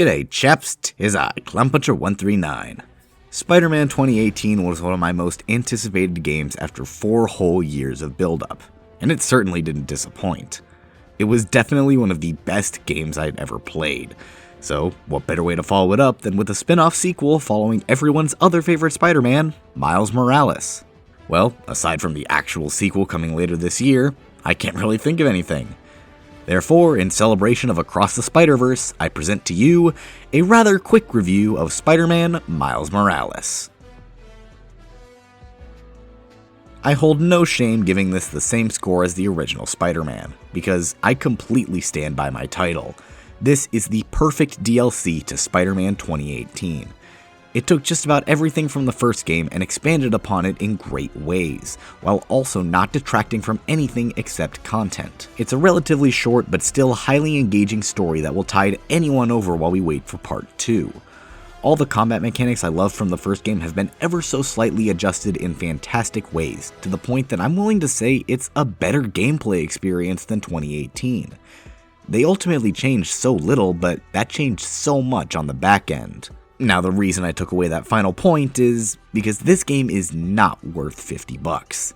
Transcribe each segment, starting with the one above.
G'day chaps, tis I, Clownpuncher139. Spider-Man 2018 was one of my most anticipated games after 4 whole years of build-up, and it certainly didn't disappoint. It was definitely one of the best games I'd ever played, so what better way to follow it up than with a spin-off sequel following everyone's other favorite Spider-Man, Miles Morales. Well, aside from the actual sequel coming later this year, I can't really think of anything. Therefore, in celebration of Across the Spider-Verse, I present to you a rather quick review of Spider-Man Miles Morales. I hold no shame giving this the same score as the original Spider-Man, because I completely stand by my title. This is the perfect DLC to Spider-Man 2018. It took just about everything from the first game and expanded upon it in great ways, while also not detracting from anything except content. It's a relatively short but still highly engaging story that will tide anyone over while we wait for part 2. All the combat mechanics I loved from the first game have been ever so slightly adjusted in fantastic ways, to the point that I'm willing to say it's a better gameplay experience than 2018. They ultimately changed so little, but that changed so much on the back end. Now, the reason I took away that final point is because this game is not worth $50.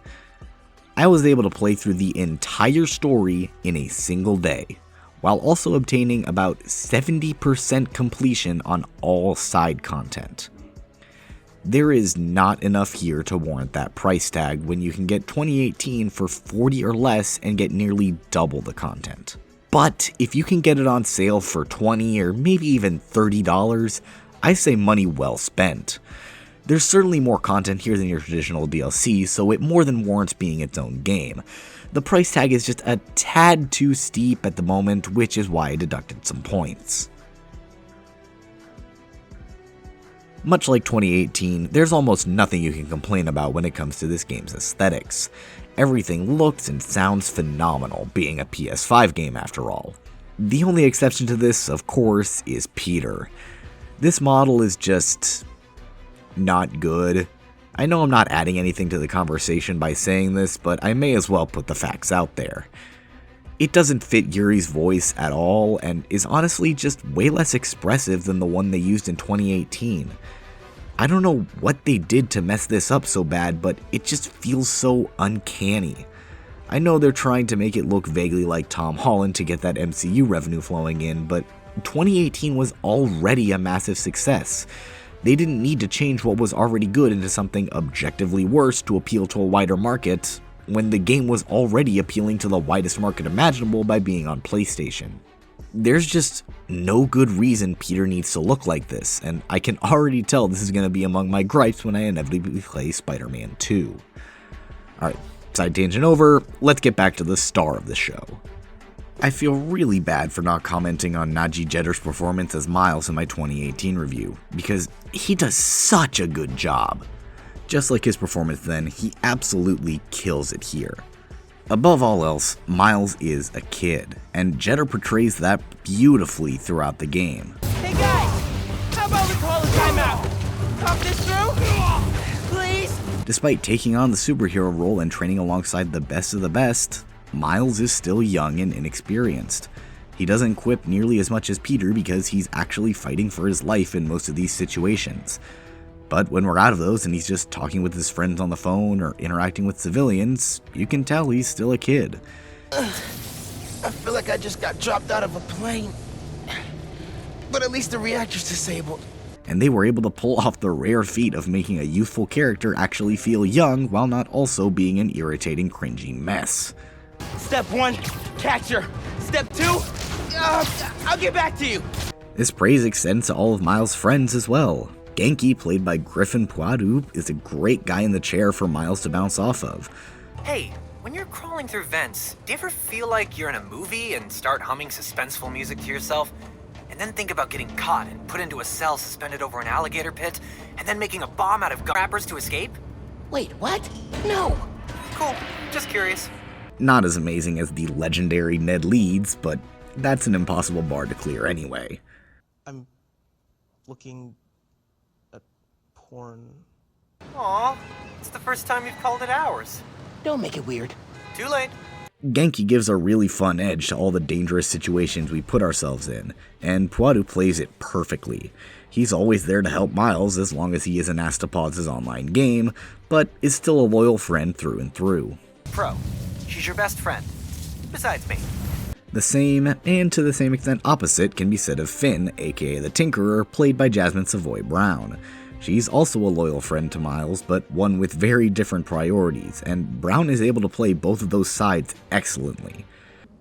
I was able to play through the entire story in a single day, while also obtaining about 70% completion on all side content. There is not enough here to warrant that price tag when you can get 2018 for $40 or less and get nearly double the content. But if you can get it on sale for $20 or maybe even $30, I say money well spent. There's certainly more content here than your traditional DLC, so it more than warrants being its own game. The price tag is just a tad too steep at the moment, which is why I deducted some points. Much like 2018, there's almost nothing you can complain about when it comes to this game's aesthetics. Everything looks and sounds phenomenal, being a PS5 game after all. The only exception to this, of course, is Peter. This model is just not good. I know I'm not adding anything to the conversation by saying this, but I may as well put the facts out there. It doesn't fit Yuri's voice at all, and is honestly just way less expressive than the one they used in 2018. I don't know what they did to mess this up so bad, but it just feels so uncanny. I know they're trying to make it look vaguely like Tom Holland to get that MCU revenue flowing in, but 2018 was already a massive success. They didn't need to change what was already good into something objectively worse to appeal to a wider market, when the game was already appealing to the widest market imaginable by being on PlayStation. There's just no good reason Peter needs to look like this, and I can already tell this is going to be among my gripes when I inevitably play Spider-Man 2. Alright, side tangent over, let's get back to the star of the show. I feel really bad for not commenting on Nadji Jetter's performance as Miles in my 2018 review, because he does such a good job. Just like his performance then, he absolutely kills it here. Above all else, Miles is a kid, and Jetter portrays that beautifully throughout the game. Hey guys, how about we call a timeout? Talk this through, please? Despite taking on the superhero role and training alongside the best of the best, Miles is still young and inexperienced. He doesn't quip nearly as much as Peter because he's actually fighting for his life in most of these situations. But when we're out of those and he's just talking with his friends on the phone or interacting with civilians, you can tell he's still a kid. I feel like I just got dropped out of a plane. But at least the reactor's disabled. And they were able to pull off the rare feat of making a youthful character actually feel young while not also being an irritating, cringy mess. Step 1, catch her. Step 2, I'll get back to you. This praise extends to all of Miles' friends as well. Genki, played by Griffin Puadu, is a great guy in the chair for Miles to bounce off of. Hey, when you're crawling through vents, do you ever feel like you're in a movie and start humming suspenseful music to yourself? And then think about getting caught and put into a cell suspended over an alligator pit, and then making a bomb out of gum wrappers to escape? Wait, what? No. Cool, just curious. Not as amazing as the legendary Ned Leeds, but that's an impossible bar to clear anyway. I'm looking at porn. Aw, it's the first time you've called it ours. Don't make it weird. Too late. Genki gives a really fun edge to all the dangerous situations we put ourselves in, and Puadu plays it perfectly. He's always there to help Miles as long as he isn't asked to pause his online game, but is still a loyal friend through and through. Pro. She's your best friend. Besides me. The same, and to the same extent opposite, can be said of Finn, aka the Tinkerer, played by Jasmine Savoy Brown. She's also a loyal friend to Miles, but one with very different priorities, and Brown is able to play both of those sides excellently.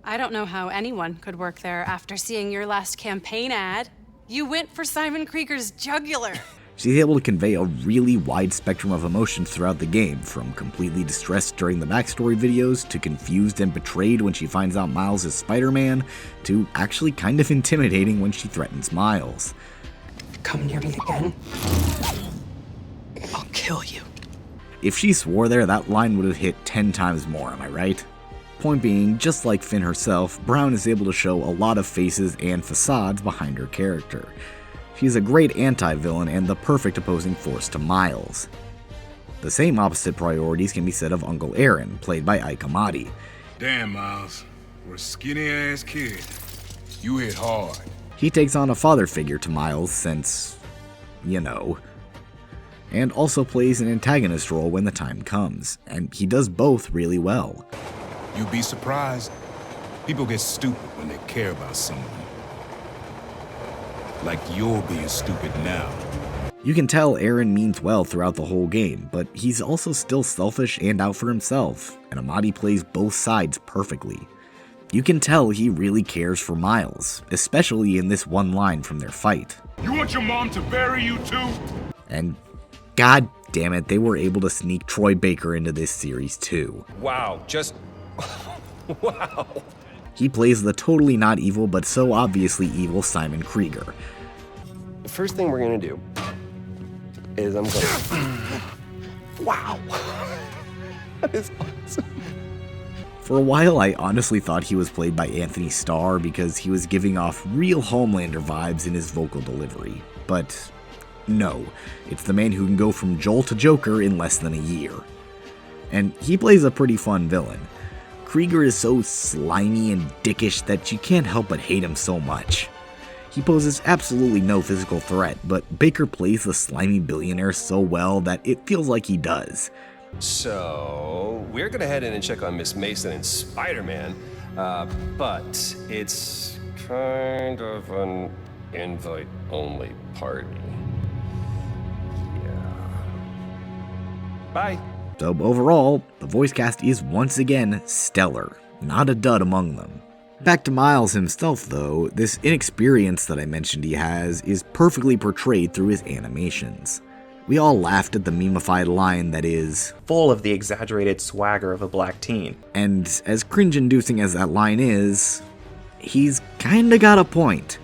I don't know how anyone could work there after seeing your last campaign ad. You went for Simon Krieger's jugular. She's able to convey a really wide spectrum of emotions throughout the game, from completely distressed during the backstory videos, to confused and betrayed when she finds out Miles is Spider-Man, to actually kind of intimidating when she threatens Miles. Come near me again, I'll kill you. If she swore there, that line would have hit 10 times more, am I right? Point being, just like Finn herself, Brown is able to show a lot of faces and facades behind her character. She's a great anti-villain and the perfect opposing force to Miles. The same opposite priorities can be said of Uncle Aaron, played by Ike Amadi. Damn, Miles. We're a skinny-ass kid. You hit hard. He takes on a father figure to Miles since, you know, and also plays an antagonist role when the time comes, and he does both really well. You'd be surprised. People get stupid when they care about someone. Like you're being stupid now. You can tell Aaron means well throughout the whole game, but he's also still selfish and out for himself, and Amadi plays both sides perfectly. You can tell he really cares for Miles, especially in this one line from their fight. You want your mom to bury you too? And god damn it, they were able to sneak Troy Baker into this series too. Wow, just... wow. He plays the totally not evil but so obviously evil Simon Krieger. The first thing we're gonna do is I'm gonna... wow. That is awesome. For a while, I honestly thought he was played by Anthony Starr because he was giving off real Homelander vibes in his vocal delivery. But no, it's the man who can go from Joel to Joker in less than a year. And he plays a pretty fun villain. Krieger is so slimy and dickish that you can't help but hate him so much. He poses absolutely no physical threat, but Baker plays the slimy billionaire so well that it feels like he does. So, we're gonna head in and check on Miss Mason and Spider-Man, but it's kind of an invite-only party. Yeah. Bye. So overall, the voice cast is once again stellar, not a dud among them. Back to Miles himself though, this inexperience that I mentioned he has is perfectly portrayed through his animations. We all laughed at the memeified line that is full of the exaggerated swagger of a black teen. And as cringe-inducing as that line is, he's kinda got a point.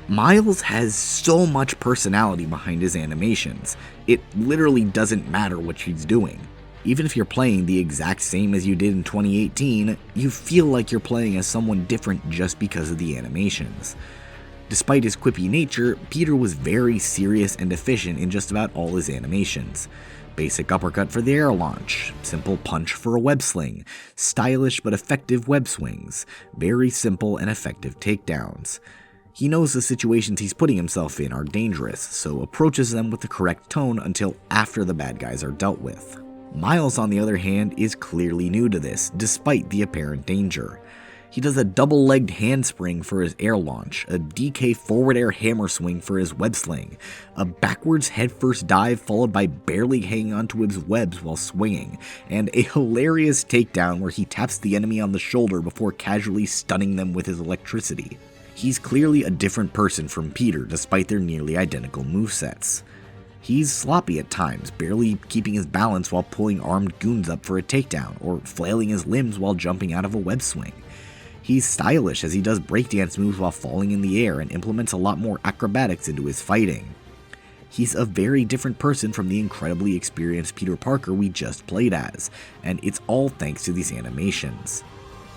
Miles has so much personality behind his animations, it literally doesn't matter what she's doing. Even if you're playing the exact same as you did in 2018, you feel like you're playing as someone different just because of the animations. Despite his quippy nature, Peter was very serious and efficient in just about all his animations. Basic uppercut for the air launch, simple punch for a web sling, stylish but effective web swings, very simple and effective takedowns. He knows the situations he's putting himself in are dangerous, so approaches them with the correct tone until after the bad guys are dealt with. Miles, on the other hand, is clearly new to this, despite the apparent danger. He does a double-legged handspring for his air launch, a DK forward air hammer swing for his web sling, a backwards headfirst dive followed by barely hanging onto his webs while swinging, and a hilarious takedown where he taps the enemy on the shoulder before casually stunning them with his electricity. He's clearly a different person from Peter despite their nearly identical movesets. He's sloppy at times, barely keeping his balance while pulling armed goons up for a takedown, or flailing his limbs while jumping out of a web swing. He's stylish as he does breakdance moves while falling in the air and implements a lot more acrobatics into his fighting. He's a very different person from the incredibly experienced Peter Parker we just played as, and it's all thanks to these animations.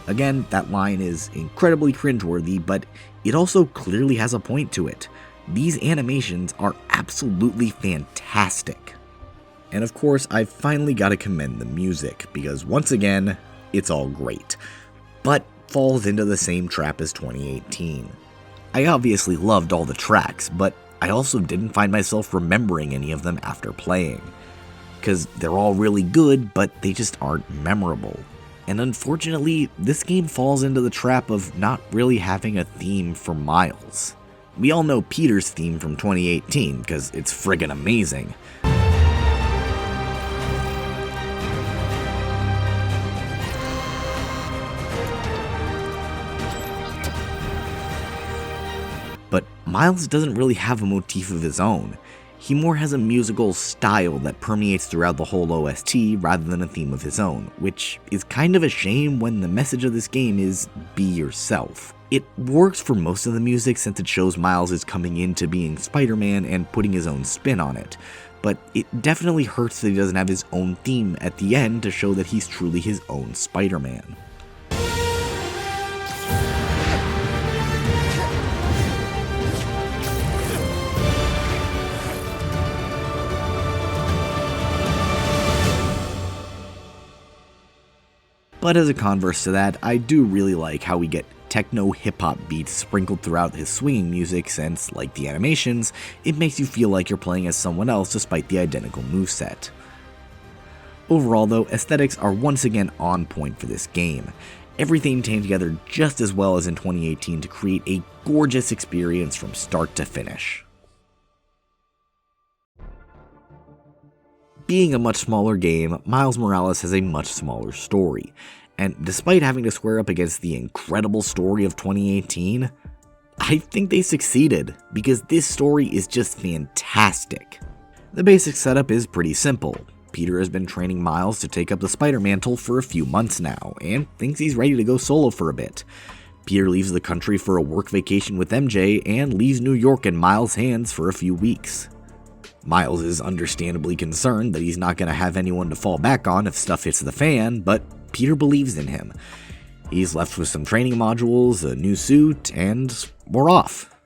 Again, that line is incredibly cringeworthy, but it also clearly has a point to it. These animations are absolutely fantastic. And of course, I've finally got to commend the music, because once again, it's all great, but falls into the same trap as 2018. I obviously loved all the tracks, but I also didn't find myself remembering any of them after playing. Because they're all really good, but they just aren't memorable. And unfortunately, this game falls into the trap of not really having a theme for Miles. We all know Peter's theme from 2018, because it's friggin' amazing. But Miles doesn't really have a motif of his own. He more has a musical style that permeates throughout the whole OST rather than a theme of his own, which is kind of a shame when the message of this game is be yourself. It works for most of the music since it shows Miles is coming into being Spider-Man and putting his own spin on it, but it definitely hurts that he doesn't have his own theme at the end to show that he's truly his own Spider-Man. But as a converse to that, I do really like how we get techno hip-hop beats sprinkled throughout his swinging music since, like the animations, it makes you feel like you're playing as someone else despite the identical moveset. Overall though, aesthetics are once again on point for this game. Everything came together just as well as in 2018 to create a gorgeous experience from start to finish. Being a much smaller game, Miles Morales has a much smaller story, and despite having to square up against the incredible story of 2018, I think they succeeded, because this story is just fantastic. The basic setup is pretty simple. Peter has been training Miles to take up the Spider Mantle for a few months now, and thinks he's ready to go solo for a bit. Peter leaves the country for a work vacation with MJ, and leaves New York in Miles' hands for a few weeks. Miles is understandably concerned that he's not going to have anyone to fall back on if stuff hits the fan, but Peter believes in him. He's left with some training modules, a new suit, and we're off.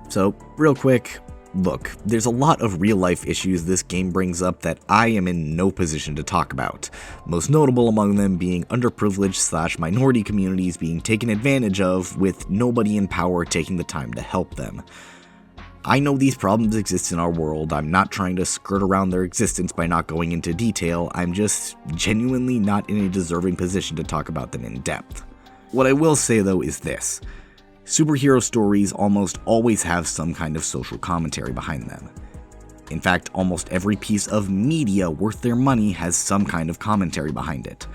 So, real quick, look, there's a lot of real-life issues this game brings up that I am in no position to talk about, most notable among them being underprivileged/minority communities being taken advantage of with nobody in power taking the time to help them. I know these problems exist in our world. I'm not trying to skirt around their existence by not going into detail. I'm just genuinely not in a deserving position to talk about them in depth. What I will say though is this. Superhero stories almost always have some kind of social commentary behind them. In fact, almost every piece of media worth their money has some kind of commentary behind it.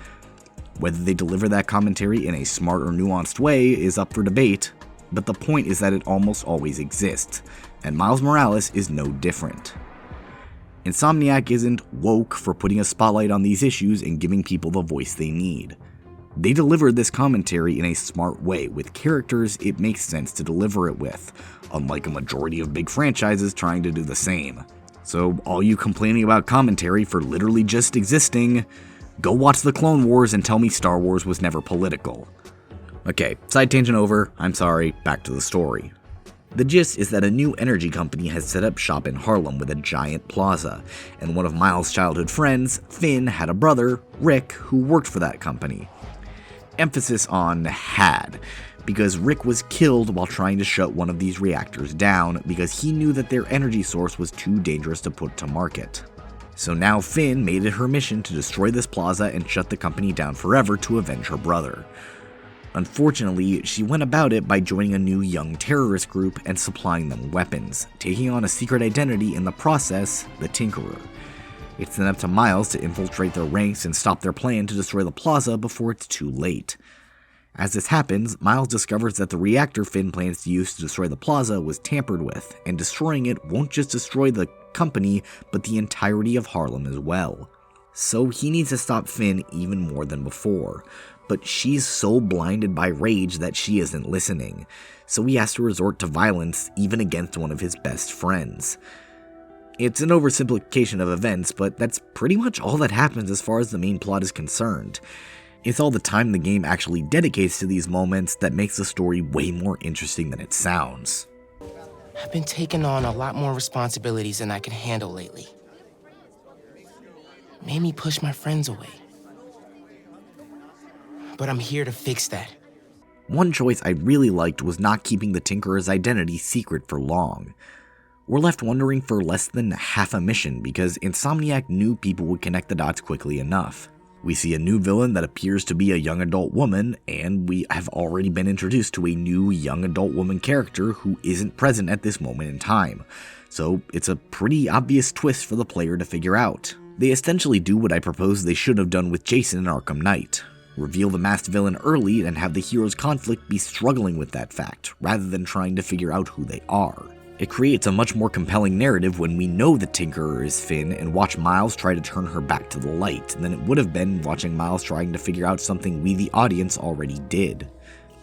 Whether they deliver that commentary in a smart or nuanced way is up for debate, but the point is that it almost always exists, and Miles Morales is no different. Insomniac isn't woke for putting a spotlight on these issues and giving people the voice they need. They delivered this commentary in a smart way, with characters it makes sense to deliver it with, unlike a majority of big franchises trying to do the same. So all you complaining about commentary for literally just existing, go watch the Clone Wars and tell me Star Wars was never political. Okay, side tangent over, I'm sorry, back to the story. The gist is that a new energy company has set up shop in Harlem with a giant plaza, and one of Miles' childhood friends, Finn, had a brother, Rick, who worked for that company. Emphasis on had, because Rick was killed while trying to shut one of these reactors down because he knew that their energy source was too dangerous to put to market. So now Finn made it her mission to destroy this plaza and shut the company down forever to avenge her brother. Unfortunately, she went about it by joining a new young terrorist group and supplying them weapons, taking on a secret identity in the process, the Tinkerer. It's then up to Miles to infiltrate their ranks and stop their plan to destroy the plaza before it's too late. As this happens, Miles discovers that the reactor Finn plans to use to destroy the plaza was tampered with, and destroying it won't just destroy the company, but the entirety of Harlem as well. So he needs to stop Finn even more than before. But she's so blinded by rage that she isn't listening, so he has to resort to violence even against one of his best friends. It's an oversimplification of events, but that's pretty much all that happens as far as the main plot is concerned. It's all the time the game actually dedicates to these moments that makes the story way more interesting than it sounds. I've been taking on a lot more responsibilities than I can handle lately. Made me push my friends away. but I'm here to fix that. One choice I really liked was not keeping the Tinkerer's identity secret for long. We're left wondering for less than half a mission because Insomniac knew people would connect the dots quickly enough. We see a new villain that appears to be a young adult woman, and we have already been introduced to a new young adult woman character who isn't present at this moment in time. So it's a pretty obvious twist for the player to figure out. They essentially do what I proposed they should have done with Jason in Arkham Knight. Reveal the masked villain early and have the hero's conflict be struggling with that fact, rather than trying to figure out who they are. It creates a much more compelling narrative when we know the Tinkerer is Phin and watch Miles try to turn her back to the light than it would have been watching Miles trying to figure out something we the audience already did.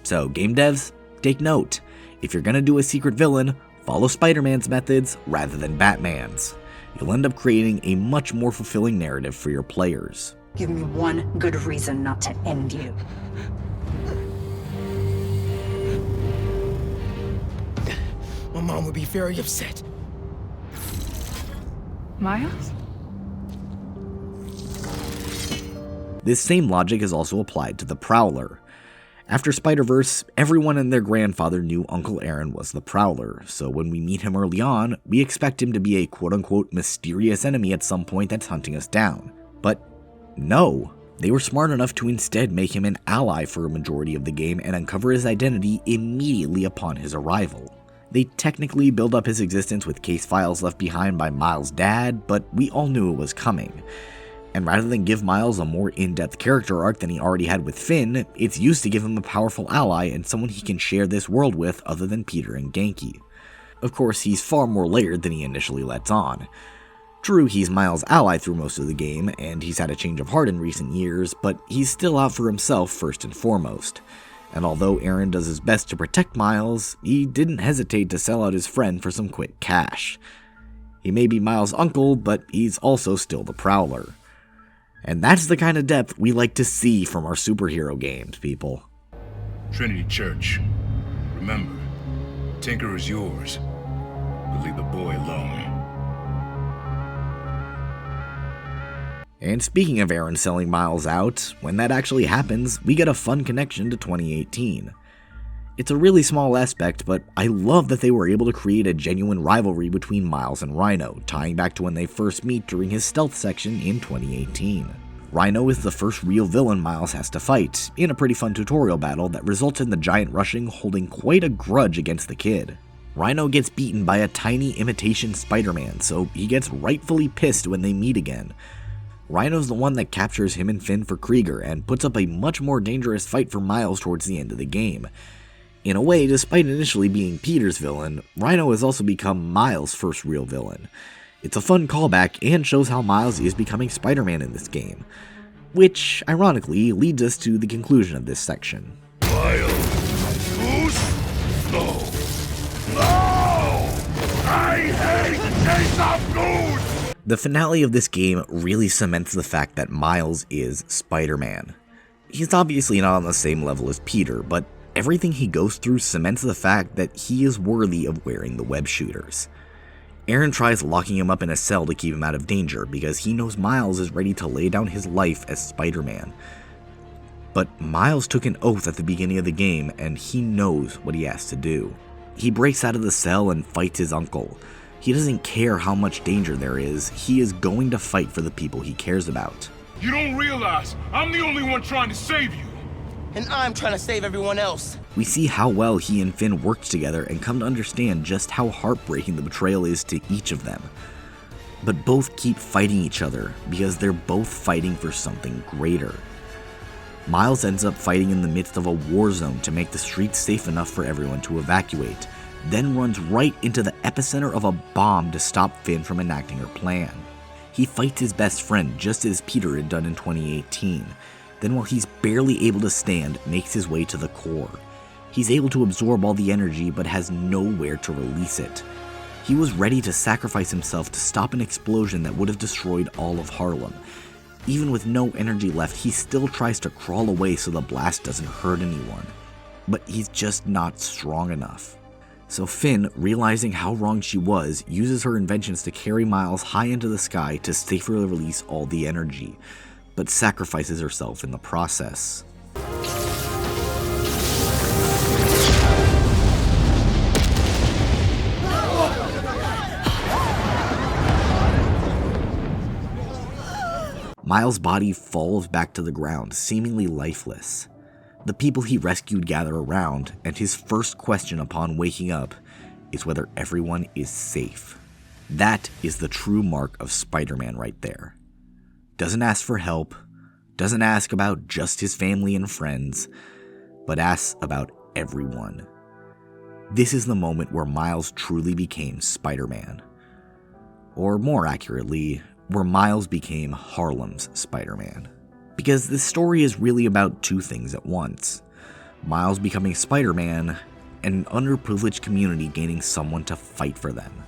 So game devs, take note. If you're gonna do a secret villain, follow Spider-Man's methods rather than Batman's. You'll end up creating a much more fulfilling narrative for your players. Give me one good reason not to end you. My mom would be very upset. Miles? This same logic is also applied to the Prowler. After Spider-Verse, everyone and their grandfather knew Uncle Aaron was the Prowler, so when we meet him early on, we expect him to be a quote-unquote mysterious enemy at some point that's hunting us down. But no, they were smart enough to instead make him an ally for a majority of the game and uncover his identity immediately upon his arrival. They technically build up his existence with case files left behind by Miles' dad, but we all knew it was coming. And rather than give Miles a more in-depth character arc than he already had with Phin, it's used to give him a powerful ally and someone he can share this world with other than Peter and Genki. Of course, he's far more layered than he initially lets on. True, he's Miles' ally through most of the game, and he's had a change of heart in recent years, but he's still out for himself first and foremost. And although Aaron does his best to protect Miles, he didn't hesitate to sell out his friend for some quick cash. He may be Miles' uncle, but he's also still the Prowler. And that's the kind of depth we like to see from our superhero games, people. Trinity Church. Remember, Tinker is yours, but leave the boy alone. And speaking of Aaron selling Miles out, when that actually happens, we get a fun connection to 2018. It's a really small aspect, but I love that they were able to create a genuine rivalry between Miles and Rhino, tying back to when they first meet during his stealth section in 2018. Rhino is the first real villain Miles has to fight, in a pretty fun tutorial battle that results in the giant Rushing holding quite a grudge against the kid. Rhino gets beaten by a tiny imitation Spider-Man, so he gets rightfully pissed when they meet again. Rhino's the one that captures him and Phin for Krieger and puts up a much more dangerous fight for Miles towards the end of the game. In a way, despite initially being Peter's villain, Rhino has also become Miles' first real villain. It's a fun callback and shows how Miles is becoming Spider-Man in this game. Which, ironically, leads us to the conclusion of this section. Miles! Goose? No! No! I hate taste of blood! The finale of this game really cements the fact that Miles is Spider-Man. He's obviously not on the same level as Peter, but everything he goes through cements the fact that he is worthy of wearing the web shooters. Aaron tries locking him up in a cell to keep him out of danger because he knows Miles is ready to lay down his life as Spider-Man. But Miles took an oath at the beginning of the game and he knows what he has to do. He breaks out of the cell and fights his uncle. He doesn't care how much danger there is, he is going to fight for the people he cares about. You don't realize I'm the only one trying to save you. And I'm trying to save everyone else. We see how well he and Phin worked together and come to understand just how heartbreaking the betrayal is to each of them. But both keep fighting each other because they're both fighting for something greater. Miles ends up fighting in the midst of a war zone to make the streets safe enough for everyone to evacuate, then runs right into the epicenter of a bomb to stop Phin from enacting her plan. He fights his best friend just as Peter had done in 2018, then while he's barely able to stand, makes his way to the core. He's able to absorb all the energy but has nowhere to release it. He was ready to sacrifice himself to stop an explosion that would have destroyed all of Harlem. Even with no energy left, he still tries to crawl away so the blast doesn't hurt anyone. But he's just not strong enough. So Phin, realizing how wrong she was, uses her inventions to carry Miles high into the sky to safely release all the energy, but sacrifices herself in the process. Miles' body falls back to the ground, seemingly lifeless. The people he rescued gather around, and his first question upon waking up is whether everyone is safe. That is the true mark of Spider-Man right there. Doesn't ask for help, doesn't ask about just his family and friends, but asks about everyone. This is the moment where Miles truly became Spider-Man. Or more accurately, where Miles became Harlem's Spider-Man. Because this story is really about two things at once. Miles becoming Spider-Man, and an underprivileged community gaining someone to fight for them.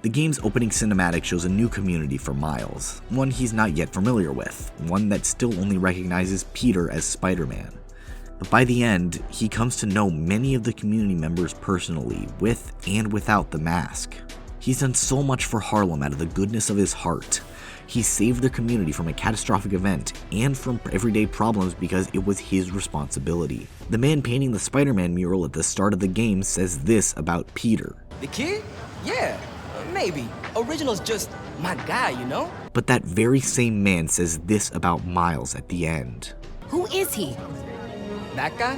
The game's opening cinematic shows a new community for Miles, one he's not yet familiar with, one that still only recognizes Peter as Spider-Man. But by the end, he comes to know many of the community members personally, with and without the mask. He's done so much for Harlem out of the goodness of his heart. He saved their community from a catastrophic event and from everyday problems because it was his responsibility. The man painting the Spider-Man mural at the start of the game says this about Peter. The kid? Yeah, maybe. Original's just my guy, you know? But that very same man says this about Miles at the end. Who is he? That guy?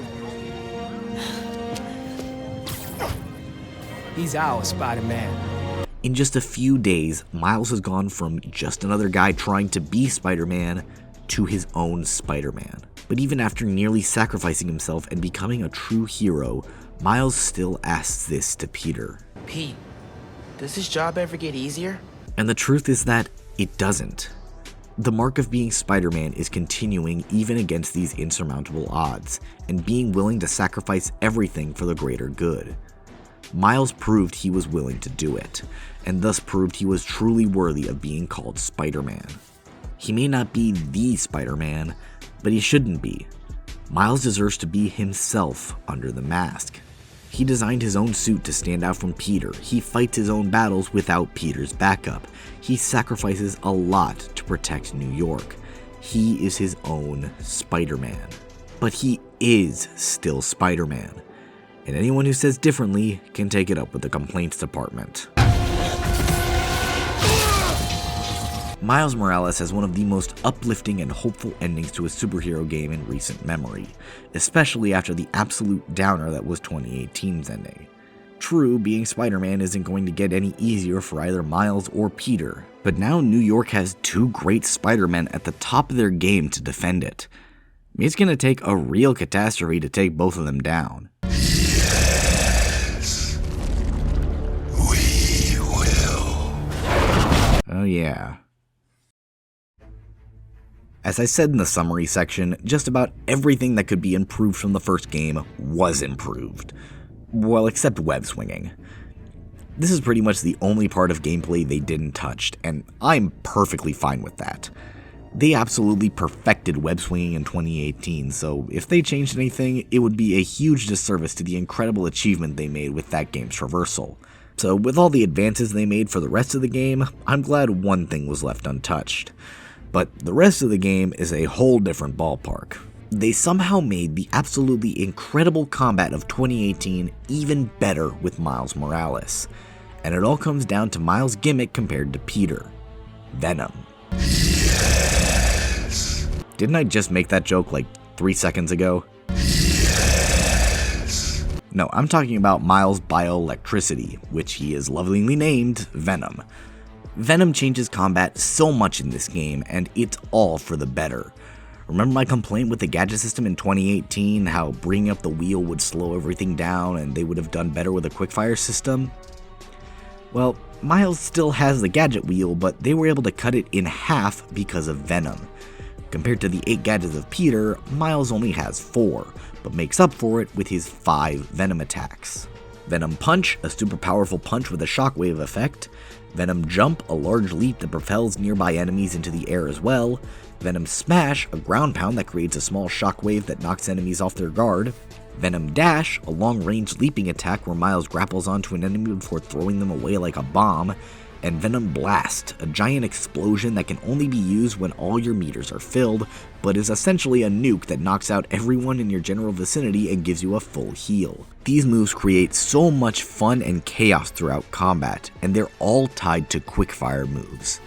He's our Spider-Man. In just a few days, Miles has gone from just another guy trying to be Spider-Man to his own Spider-Man. But even after nearly sacrificing himself and becoming a true hero, Miles still asks this to Peter. Pete, does this job ever get easier? And the truth is that it doesn't. The mark of being Spider-Man is continuing even against these insurmountable odds, and being willing to sacrifice everything for the greater good. Miles proved he was willing to do it, and thus proved he was truly worthy of being called Spider-Man. He may not be the Spider-Man, but he shouldn't be. Miles deserves to be himself under the mask. He designed his own suit to stand out from Peter. He fights his own battles without Peter's backup. He sacrifices a lot to protect New York. He is his own Spider-Man. But he is still Spider-Man. And anyone who says differently can take it up with the complaints department. Miles Morales has one of the most uplifting and hopeful endings to a superhero game in recent memory, especially after the absolute downer that was 2018's ending. True, being Spider-Man isn't going to get any easier for either Miles or Peter, but now New York has two great Spider-Men at the top of their game to defend it. It's gonna take a real catastrophe to take both of them down. Yes, we will. Oh yeah. As I said in the summary section, just about everything that could be improved from the first game was improved. Well, except web swinging. This is pretty much the only part of gameplay they didn't touch, and I'm perfectly fine with that. They absolutely perfected web swinging in 2018, so if they changed anything, it would be a huge disservice to the incredible achievement they made with that game's traversal. So with all the advances they made for the rest of the game, I'm glad one thing was left untouched. But the rest of the game is a whole different ballpark. They somehow made the absolutely incredible combat of 2018 even better with Miles Morales. And it all comes down to Miles' gimmick compared to Peter. Venom. Yes. Didn't I just make that joke like 3 seconds ago? Yes. No, I'm talking about Miles' bioelectricity, which he is lovingly named Venom. Venom changes combat so much in this game, and it's all for the better. Remember my complaint with the gadget system in 2018, how bringing up the wheel would slow everything down and they would have done better with a quickfire system? Well, Miles still has the gadget wheel, but they were able to cut it in half because of Venom. Compared to the 8 gadgets of Peter, Miles only has 4, but makes up for it with his 5 Venom attacks. Venom Punch, a super powerful punch with a shockwave effect. Venom Jump, a large leap that propels nearby enemies into the air as well. Venom Smash, a ground pound that creates a small shockwave that knocks enemies off their guard. Venom Dash, a long-range leaping attack where Miles grapples onto an enemy before throwing them away like a bomb. and Venom Blast, a giant explosion that can only be used when all your meters are filled, but is essentially a nuke that knocks out everyone in your general vicinity and gives you a full heal. These moves create so much fun and chaos throughout combat, and they're all tied to quickfire moves.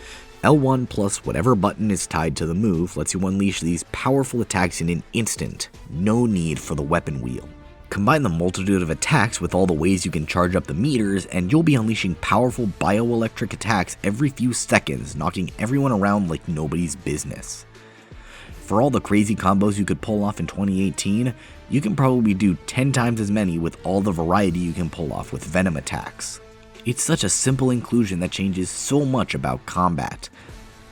L1 plus whatever button is tied to the move lets you unleash these powerful attacks in an instant, no need for the weapon wheel. Combine the multitude of attacks with all the ways you can charge up the meters, and you'll be unleashing powerful bioelectric attacks every few seconds, knocking everyone around like nobody's business. For all the crazy combos you could pull off in 2018, you can probably do 10 times as many with all the variety you can pull off with Venom attacks. It's such a simple inclusion that changes so much about combat.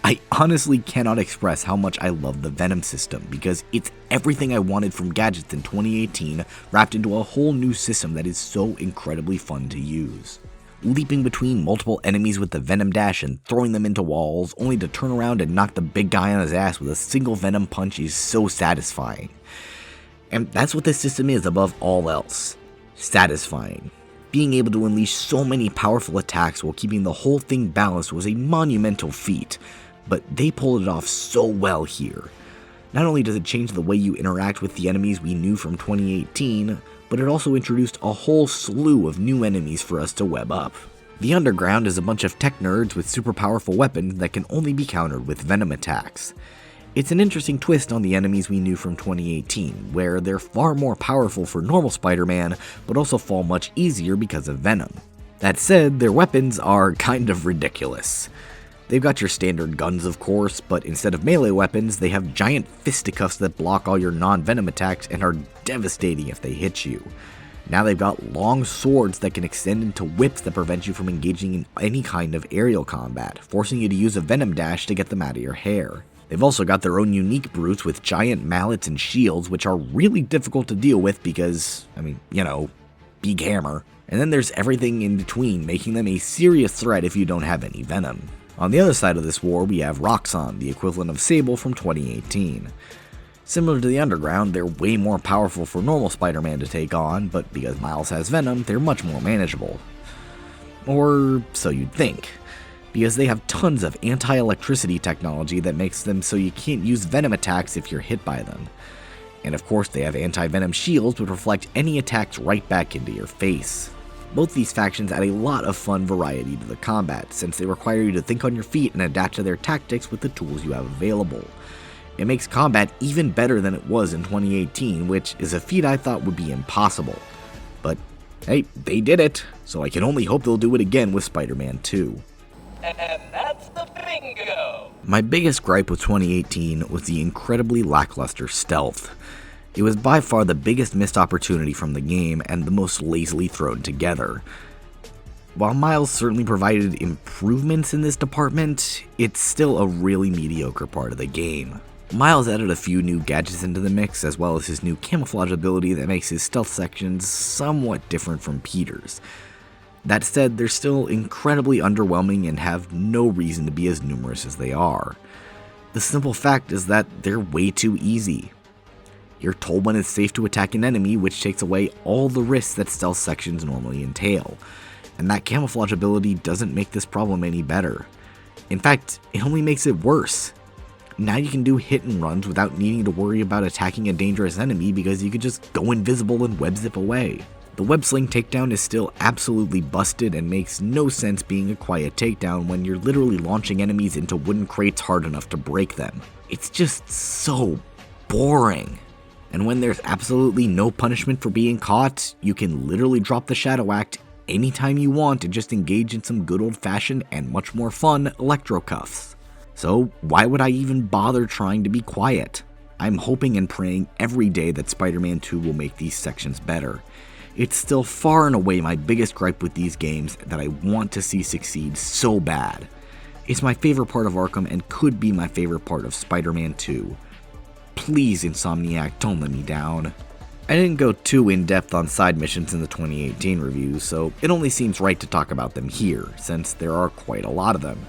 I honestly cannot express how much I love the Venom system, because it's everything I wanted from gadgets in 2018 wrapped into a whole new system that is so incredibly fun to use. Leaping between multiple enemies with the Venom Dash and throwing them into walls, only to turn around and knock the big guy on his ass with a single Venom punch is so satisfying. And that's what this system is above all else. Satisfying. Being able to unleash so many powerful attacks while keeping the whole thing balanced was a monumental feat, but they pulled it off so well here. Not only does it change the way you interact with the enemies we knew from 2018, but it also introduced a whole slew of new enemies for us to web up. The Underground is a bunch of tech nerds with super powerful weapons that can only be countered with Venom attacks. It's an interesting twist on the enemies we knew from 2018, where they're far more powerful for normal Spider-Man, but also fall much easier because of Venom. That said, their weapons are kind of ridiculous. They've got your standard guns, of course, but instead of melee weapons, they have giant fisticuffs that block all your non-Venom attacks and are devastating if they hit you. Now they've got long swords that can extend into whips that prevent you from engaging in any kind of aerial combat, forcing you to use a Venom Dash to get them out of your hair. They've also got their own unique brutes with giant mallets and shields, which are really difficult to deal with because, big hammer. And then there's everything in between, making them a serious threat if you don't have any Venom. On the other side of this war, we have Roxxon, the equivalent of Sable from 2018. Similar to the Underground, they're way more powerful for normal Spider-Man to take on, but because Miles has Venom, they're much more manageable. Or so you'd think, because they have tons of anti-electricity technology that makes them so you can't use Venom attacks if you're hit by them. And of course they have anti-Venom shields which reflect any attacks right back into your face. Both these factions add a lot of fun variety to the combat, since they require you to think on your feet and adapt to their tactics with the tools you have available. It makes combat even better than it was in 2018, which is a feat I thought would be impossible. But hey, they did it, so I can only hope they'll do it again with Spider-Man 2. And that's the bingo! My biggest gripe with 2018 was the incredibly lackluster stealth. It was by far the biggest missed opportunity from the game and the most lazily thrown together. While Miles certainly provided improvements in this department, it's still a really mediocre part of the game. Miles added a few new gadgets into the mix, as well as his new camouflage ability that makes his stealth sections somewhat different from Peter's. That said, they're still incredibly underwhelming and have no reason to be as numerous as they are. The simple fact is that they're way too easy. You're told when it's safe to attack an enemy, which takes away all the risks that stealth sections normally entail, and that camouflage ability doesn't make this problem any better. In fact, it only makes it worse. Now you can do hit and runs without needing to worry about attacking a dangerous enemy because you can just go invisible and web zip away. The web sling takedown is still absolutely busted and makes no sense being a quiet takedown when you're literally launching enemies into wooden crates hard enough to break them. It's just so boring. And when there's absolutely no punishment for being caught, you can literally drop the Shadow Act anytime you want and just engage in some good old-fashioned and much more fun electro cuffs. So why would I even bother trying to be quiet? I'm hoping and praying every day that Spider-Man 2 will make these sections better. It's still far and away my biggest gripe with these games that I want to see succeed so bad. It's my favorite part of Arkham and could be my favorite part of Spider-Man 2. Please, Insomniac, don't let me down. I didn't go too in-depth on side missions in the 2018 review, so it only seems right to talk about them here, since there are quite a lot of them.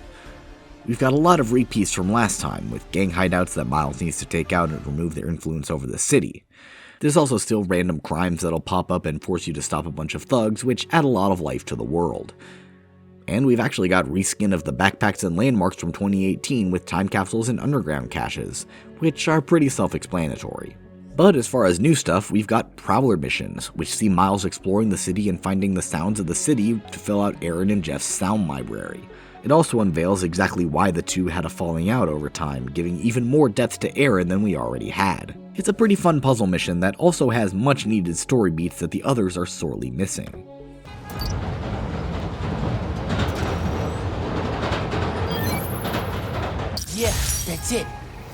We've got a lot of repeats from last time, with gang hideouts that Miles needs to take out and remove their influence over the city. There's also still random crimes that'll pop up and force you to stop a bunch of thugs, which add a lot of life to the world. And we've actually got reskin of the backpacks and landmarks from 2018 with time capsules and underground caches, which are pretty self-explanatory. But as far as new stuff, we've got Prowler missions, which see Miles exploring the city and finding the sounds of the city to fill out Aaron and Jeff's sound library. It also unveils exactly why the two had a falling out over time, giving even more depth to Aaron than we already had. It's a pretty fun puzzle mission that also has much needed story beats that the others are sorely missing. Yeah, that's it.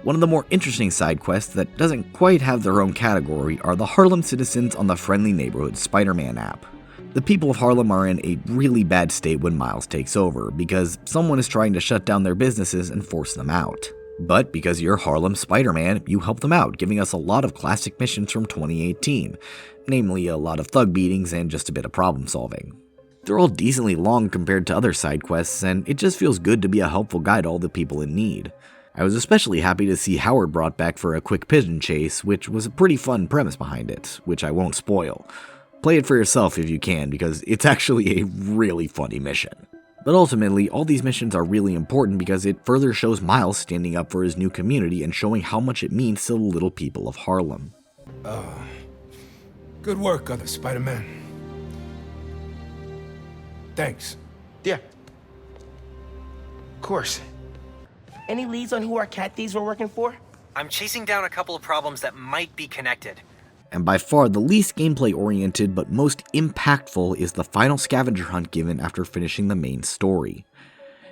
One of the more interesting side quests that doesn't quite have their own category are the Harlem citizens on the Friendly Neighborhood Spider-Man app. The people of Harlem are in a really bad state when Miles takes over, because someone is trying to shut down their businesses and force them out. But because you're Harlem Spider-Man, you help them out, giving us a lot of classic missions from 2018, namely a lot of thug beatings and just a bit of problem solving. They're all decently long compared to other side quests, and it just feels good to be a helpful guide to all the people in need. I was especially happy to see Howard brought back for a quick pigeon chase, which was a pretty fun premise behind it, which I won't spoil. Play it for yourself if you can, because it's actually a really funny mission. But ultimately, all these missions are really important because it further shows Miles standing up for his new community and showing how much it means to the little people of Harlem. Good work, other Spider-Man. Thanks. Yeah. Of course. Any leads on who our cat thieves were working for? I'm chasing down a couple of problems that might be connected. And by far the least gameplay-oriented but most impactful is the final scavenger hunt given after finishing the main story.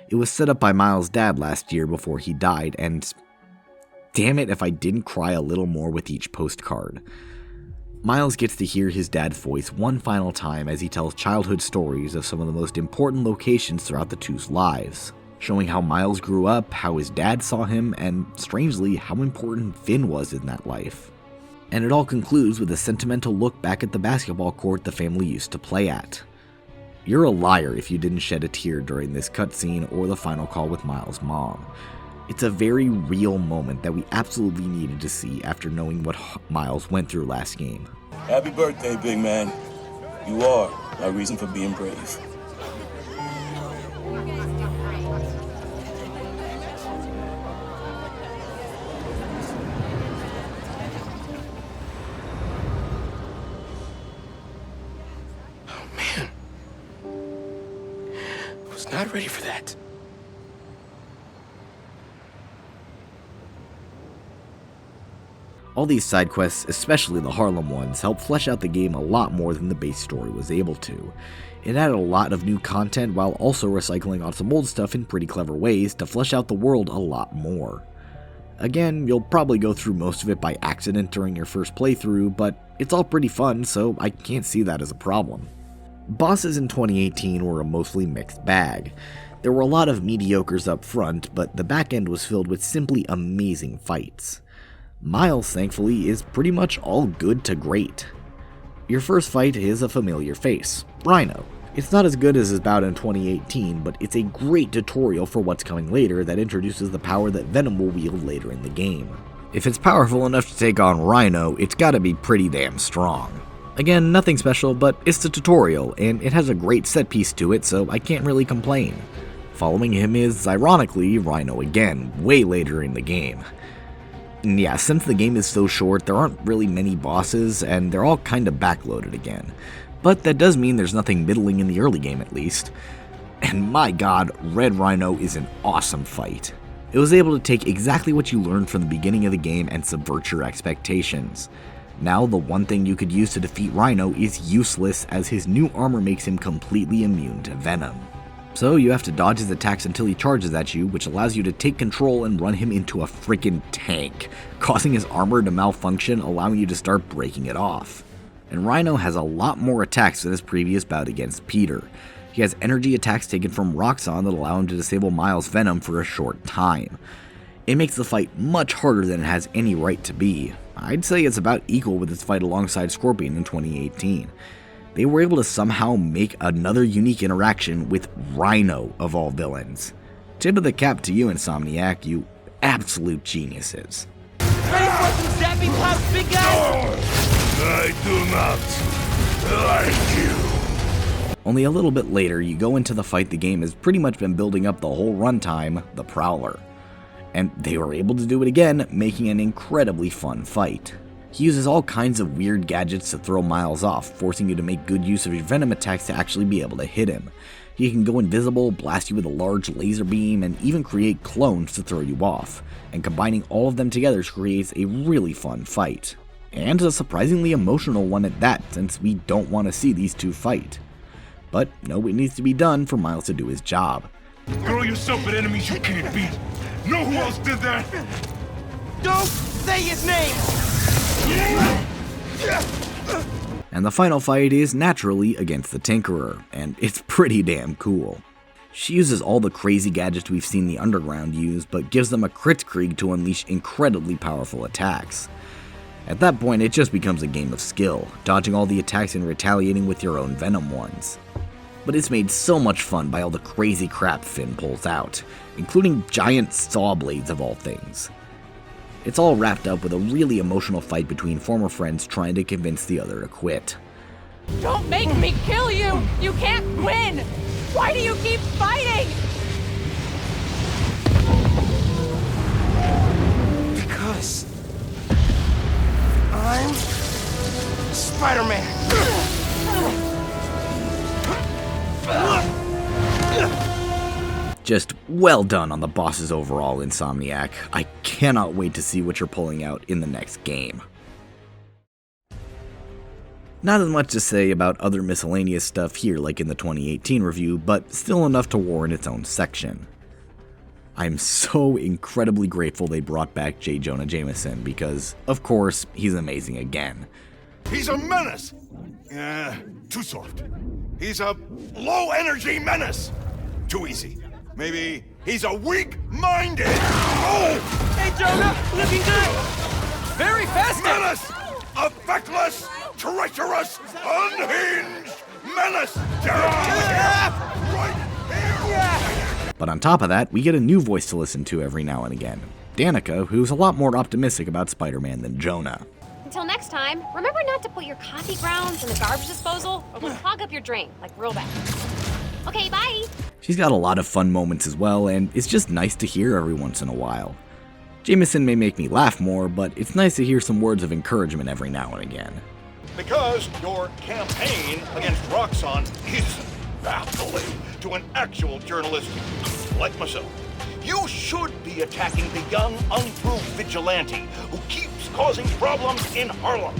It was set up by Miles' dad last year before he died, and damn it if I didn't cry a little more with each postcard. Miles gets to hear his dad's voice one final time as he tells childhood stories of some of the most important locations throughout the two's lives, showing how Miles grew up, how his dad saw him, and strangely, how important Finn was in that life. And it all concludes with a sentimental look back at the basketball court the family used to play at. You're a liar if you didn't shed a tear during this cutscene or the final call with Miles' mom. It's a very real moment that we absolutely needed to see after knowing what Miles went through last game. Happy birthday, big man. You are my reason for being brave. Not ready for that. All these side quests, especially the Harlem ones, help flesh out the game a lot more than the base story was able to. It added a lot of new content while also recycling on some old stuff in pretty clever ways to flesh out the world a lot more. Again, you'll probably go through most of it by accident during your first playthrough, but it's all pretty fun, so I can't see that as a problem. Bosses in 2018 were a mostly mixed bag. There were a lot of mediocres up front, but the back end was filled with simply amazing fights. Miles, thankfully, is pretty much all good to great. Your first fight is a familiar face, Rhino. It's not as good as his bout in 2018, but it's a great tutorial for what's coming later that introduces the power that Venom will wield later in the game. If it's powerful enough to take on Rhino, it's gotta be pretty damn strong. Again, nothing special, but it's the tutorial, and it has a great set piece to it, so I can't really complain. Following him is, ironically, Rhino again, way later in the game. And yeah, since the game is so short, there aren't really many bosses, and they're all kinda backloaded again. But that does mean there's nothing middling in the early game at least. And my god, Red Rhino is an awesome fight. It was able to take exactly what you learned from the beginning of the game and subvert your expectations. Now, the one thing you could use to defeat Rhino is useless, as his new armor makes him completely immune to Venom. So you have to dodge his attacks until he charges at you, which allows you to take control and run him into a freaking tank, causing his armor to malfunction, allowing you to start breaking it off. And Rhino has a lot more attacks than his previous bout against Peter. He has energy attacks taken from Roxxon that allow him to disable Miles' Venom for a short time. It makes the fight much harder than it has any right to be. I'd say it's about equal with its fight alongside Scorpion in 2018. They were able to somehow make another unique interaction with Rhino of all villains. Tip of the cap to you, Insomniac, you absolute geniuses. Ready for some zappy pops, big guy? I do not like you. Only a little bit later, you go into the fight the game has pretty much been building up the whole runtime, the Prowler. And they were able to do it again, making an incredibly fun fight. He uses all kinds of weird gadgets to throw Miles off, forcing you to make good use of your venom attacks to actually be able to hit him. He can go invisible, blast you with a large laser beam, and even create clones to throw you off. And combining all of them together creates a really fun fight. And a surprisingly emotional one at that, since we don't want to see these two fight. But no, it needs to be done for Miles to do his job. Throw yourself at enemies you can't beat. Know who else did that? Don't say his name! And the final fight is naturally against the Tinkerer, and it's pretty damn cool. She uses all the crazy gadgets we've seen the Underground use, but gives them a Kritzkrieg to unleash incredibly powerful attacks. At that point, it just becomes a game of skill, dodging all the attacks and retaliating with your own Venom ones. But it's made so much fun by all the crazy crap Finn pulls out, including giant saw blades of all things. It's all wrapped up with a really emotional fight between former friends trying to convince the other to quit. Don't make me kill you! You can't win! Why do you keep fighting? Because I'm Spider-Man. Just well done on the bosses overall, Insomniac. I cannot wait to see what you're pulling out in the next game. Not as much to say about other miscellaneous stuff here like in the 2018 review, but still enough to warrant its own section. I'm so incredibly grateful they brought back J. Jonah Jameson because, of course, he's amazing again. He's a menace! Too soft. He's a low-energy menace! Too easy. Maybe he's a weak-minded... Oh! Hey, Jonah! Looking good! Very fast! Menace! A feckless, treacherous, unhinged menace! But on top of that, we get a new voice to listen to every now and again. Danica, who's a lot more optimistic about Spider-Man than Jonah. Until next time, remember not to put your coffee grounds in the garbage disposal, or we'll clog up your drain, like real bad. Okay, bye! She's got a lot of fun moments as well, and it's just nice to hear every once in a while. Jameson may make me laugh more, but it's nice to hear some words of encouragement every now and again. Because your campaign against Roxxon is baffling to an actual journalist like myself. You should be attacking the young, unproved vigilante who keeps causing problems in Harlem.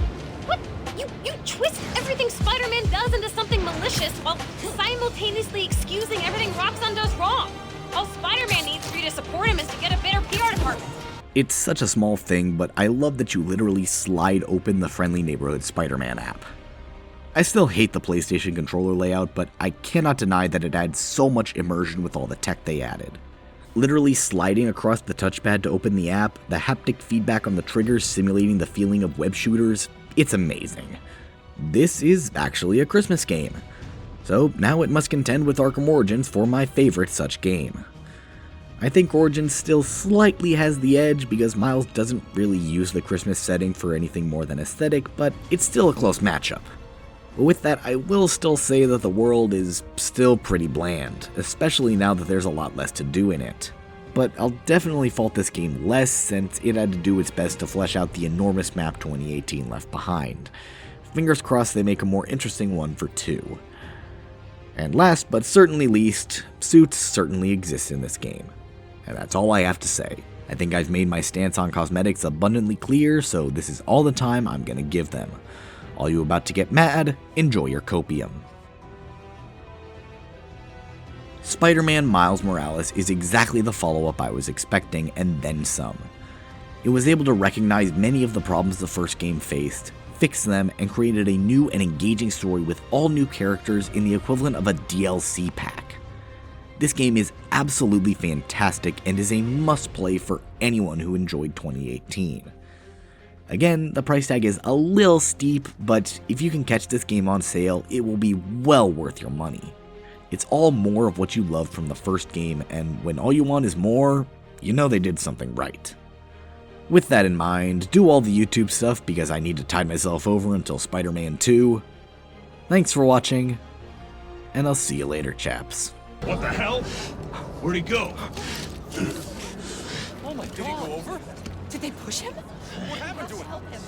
What? You twist everything Spider-Man does into something malicious while simultaneously excusing everything Roxxon does wrong. All Spider-Man needs for you to support him is to get a better PR department. It's such a small thing, but I love that you literally slide open the Friendly Neighborhood Spider-Man app. I still hate the PlayStation controller layout, but I cannot deny that it adds so much immersion with all the tech they added. Literally sliding across the touchpad to open the app, the haptic feedback on the triggers simulating the feeling of web shooters, it's amazing. This is actually a Christmas game. So now it must contend with Arkham Origins for my favorite such game. I think Origins still slightly has the edge because Miles doesn't really use the Christmas setting for anything more than aesthetic, but it's still a close matchup. But with that, I will still say that the world is still pretty bland, especially now that there's a lot less to do in it. But I'll definitely fault this game less since it had to do its best to flesh out the enormous map 2018 left behind. Fingers crossed they make a more interesting one for 2. And last but certainly least, suits certainly exist in this game. And that's all I have to say. I think I've made my stance on cosmetics abundantly clear, so this is all the time I'm gonna give them. All you about to get mad, enjoy your copium. Spider-Man Miles Morales is exactly the follow-up I was expecting, and then some. It was able to recognize many of the problems the first game faced, fix them, and created a new and engaging story with all new characters in the equivalent of a DLC pack. This game is absolutely fantastic and is a must-play for anyone who enjoyed 2018. Again, the price tag is a little steep, but if you can catch this game on sale, it will be well worth your money. It's all more of what you loved from the first game, and when all you want is more, you know they did something right. With that in mind, do all the YouTube stuff because I need to tide myself over until Spider-Man 2. Thanks for watching, and I'll see you later, chaps. What the hell? Where'd he go? Oh my God. Did he go over? Did they push him? What happened to him? Help him.